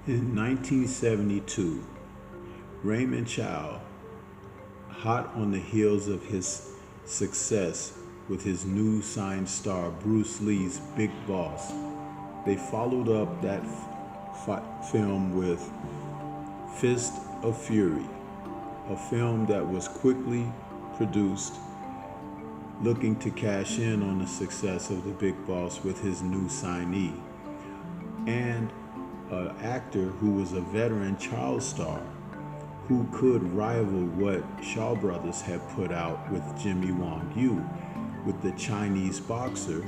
In 1972, Raymond Chow, hot on the heels of his success with his new signed star Bruce Lee's Big Boss, they followed up that film with Fist of Fury, a film that was quickly produced, looking to cash in on the success of the Big Boss with his new signee, and an actor who was a veteran child star who could rival what Shaw Brothers had put out with Jimmy Wang Yu with The Chinese Boxer,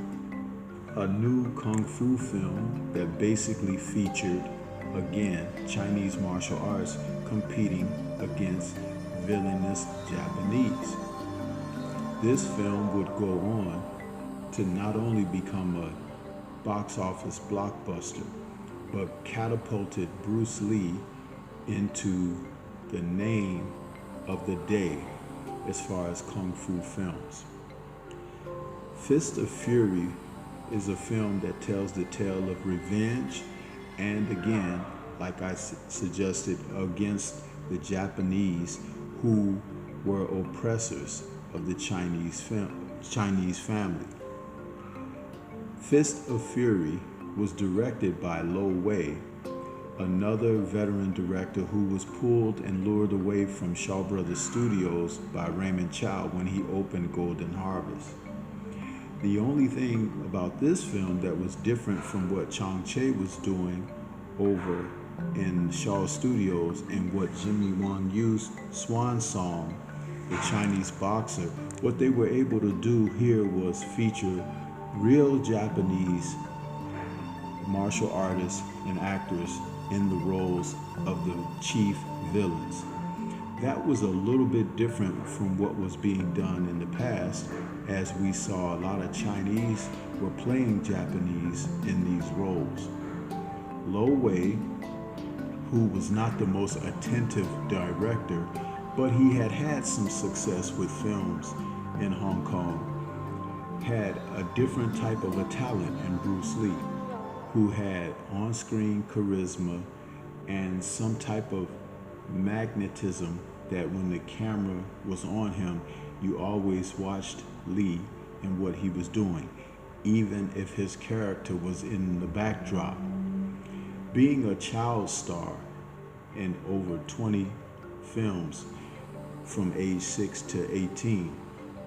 a new kung fu film that basically featured, again, Chinese martial arts competing against villainous Japanese. This film would go on to not only become a box office blockbuster, but catapulted Bruce Lee into the name of the day as far as kung fu films. Fist of Fury is a film that tells the tale of revenge and, again, like I suggested, against the Japanese who were oppressors of the Chinese family. Fist of Fury was directed by Lo Wei, another veteran director who was pulled and lured away from Shaw Brothers Studios by Raymond Chow when he opened Golden Harvest. The only thing about this film that was different from what Chang Che was doing over in Shaw Studios and what Jimmy Wang Yu's swan song, The Chinese Boxer, what they were able to do here was feature real Japanese martial artists and actors in the roles of the chief villains. That was a little bit different from what was being done in the past, as we saw a lot of Chinese were playing Japanese in these roles. Lo Wei, who was not the most attentive director, but he had had some success with films in Hong Kong, had a different type of a talent in Bruce Lee, who had on-screen charisma and some type of magnetism that when the camera was on him, you always watched Lee and what he was doing, even if his character was in the backdrop. Being a child star in over 20 films from age 6 to 18,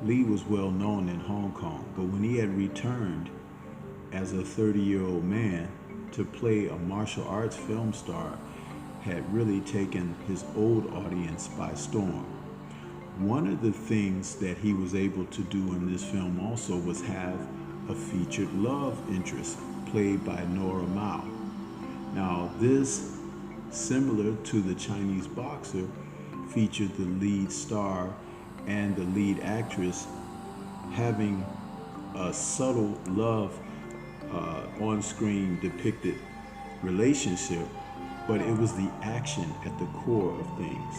Lee was well known in Hong Kong, but when he had returned as a 30-year-old man to play a martial arts film star, had really taken his old audience by storm. One of the things that he was able to do in this film also was have a featured love interest played by Nora Mao. Now this, similar to The Chinese Boxer, featured the lead star and the lead actress having a subtle love on-screen depicted relationship, but it was the action at the core of things.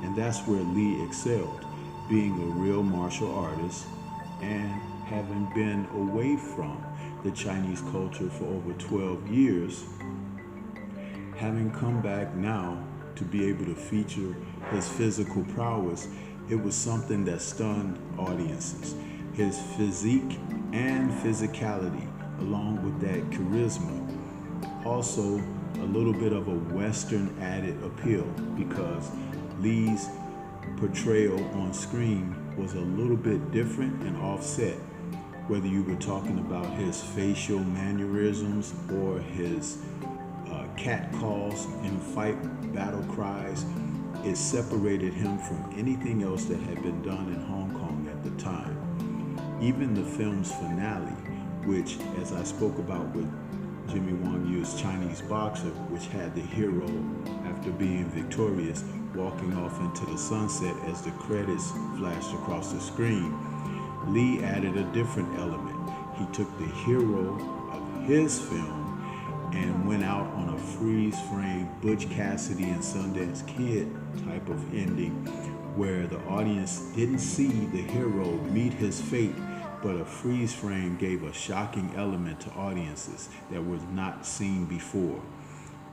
And that's where Lee excelled, being a real martial artist and having been away from the Chinese culture for over 12 years, having come back now to be able to feature his physical prowess, it was something that stunned audiences. His physique and physicality, along with that charisma, also a little bit of a Western added appeal, because Lee's portrayal on screen was a little bit different and offset, whether you were talking about his facial mannerisms or his cat calls and fight battle cries. It separated him from anything else that had been done in Hong Kong at the time. Even the film's finale, which, as I spoke about with Jimmy Wang Yu's Chinese Boxer, which had the hero, after being victorious, walking off into the sunset as the credits flashed across the screen, Lee added a different element. He took the hero of his film and went out on a freeze-frame Butch Cassidy and Sundance Kid type of ending, where the audience didn't see the hero meet his fate, but a freeze frame gave a shocking element to audiences that was not seen before.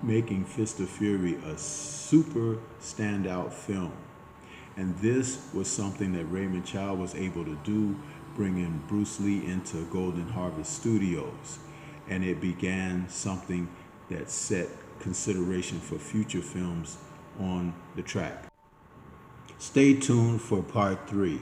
making Fist of Fury a super standout film. And this was something that Raymond Chow was able to do, bringing Bruce Lee into Golden Harvest Studios. And it began something that set consideration for future films on the track. Stay tuned for part 3.